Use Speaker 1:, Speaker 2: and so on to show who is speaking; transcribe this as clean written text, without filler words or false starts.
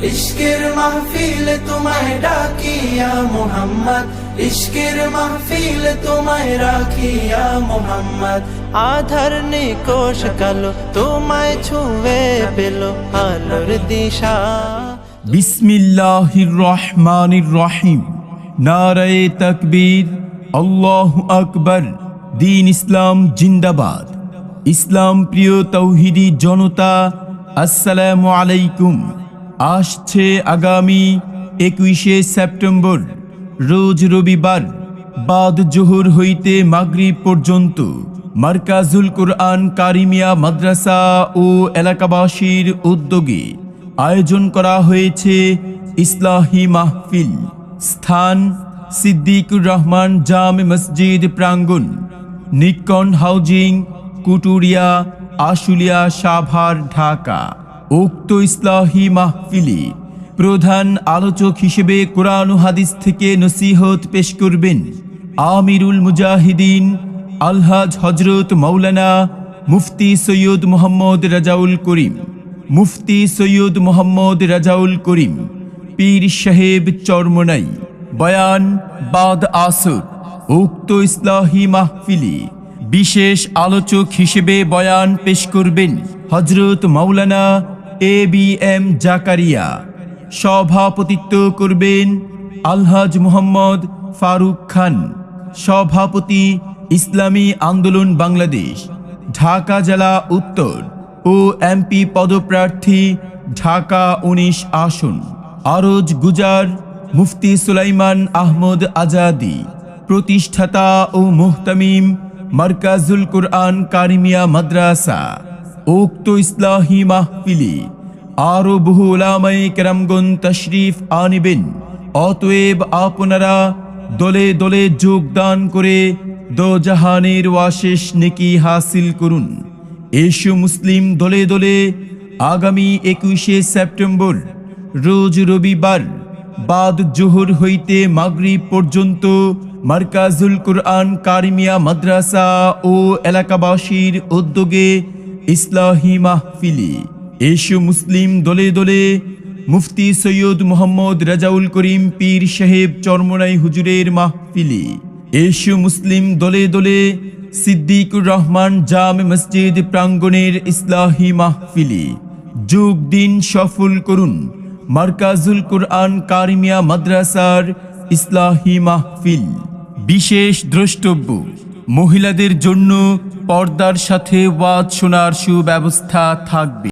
Speaker 1: ইশকের মাহফিল তোমায় ডাকিয়া মোহাম্মদ, ইশকের মাহফিল তোমায় রাখিয়া মোহাম্মদ। আধার নিকোশ কালো তোমায় ছুঁয়ে পেল আলোর দিশা।
Speaker 2: বিসমিল্লাহির রহমানির রহিম। নারায়ে তাকবীর, আল্লাহু আকবার। দ্বীন ইসলাম জিন্দাবাদ। ইসলাম প্রিয় তৌহিদি জনতা, আসসালামু আলাইকুম। আসছে আগামী 21শে সেপ্টেম্বর রোজ রবিবার বাদ জোহর হইতে মাগরিব পর্যন্ত মারকাজুল কুরআন কারিমিয়া মাদ্রাসা ও এলাকাবাসীর উদ্যোগে আয়োজন করা হয়েছে ইসলাহি মাহফিল। স্থান সিদ্দিকুর রহমান জামে মসজিদ প্রাঙ্গণ, নিকন হাউজিং, কুটুরিয়া, আশুলিয়া, সাভার, ঢাকা। উক্ত ইসলাহি মাহফিলে প্রধান আলোচক হিসেবে কোরআন ও হাদিস থেকে নসিহত পেশ করবেন আমিরুল মুজাহিদিন আলহাজ হযরত মাওলানা মুফতি সৈয়দ মোহাম্মদ রাজাউল করিম, মুফতি সৈয়দ মোহাম্মদ রাজাউল করিম পীর সাহেব চরমনাই। বয়ান বাদ আসর। উক্ত ইসলাহি মাহফিলে বিশেষ আলোচক হিসেবে বয়ান পেশ করবেন হযরত মাওলানা ABM জাকারিয়া। সভাপতিত্ব করবেন আলহাজ মোহাম্মদ ফারুক খান, সভাপতি ইসলামী আন্দোলন বাংলাদেশ ঢাকা জেলা উত্তর ও MP পদপ্রার্থী ঢাকা 19 আসন। আরজ গুজার মুফতি সুলাইমান আহমদ আজাদি, প্রতিষ্ঠাতা ও মুহতামিম মারকাজুল কুরআন কারিমিয়া মাদ্রাসা। উক্ত ইসলাহি মাহফিলে আরো বহু উলামায়ে কেরামগণ তশরিফ আনিবেন। অতএব আপনারা দলে দলে যোগদান করে দোজাহানের ওয়াশেষ নেকি হাসিল করুন। এসো মুসলিম দলে দলে আগামী 21শে সেপ্টেম্বর রোজ রবিবার বাদ জোহর হইতে মাগরিব পর্যন্ত মারকাজুল কুরআন কারিমিয়া মাদ্রাসা ও এলাকাবাসীর উদ্যোগে ইসলাহি মাহফিলে এসো মুসলিম দলে দলে মুফতি সৈয়দ মোহাম্মদ রাজাউল করিম পীর সাহেব চরমনাই হুজুরের মাহফিলে এসো মুসলিম দলে দলে সিদ্দিকুর রহমান জামে মসজিদ প্রাঙ্গণের ইসলাহি মাহফিলে যোগ দিন, সফল করুন মারকাজুল কুরআন কারিমিয়া মাদ্রাসার ইসলাহি মাহফিল। বিশেষ দ্রষ্টব্য, মহিলাদের জন্য পর্দার সাথে ওয়াজ শোনার সুব্যবস্থা থাকবে।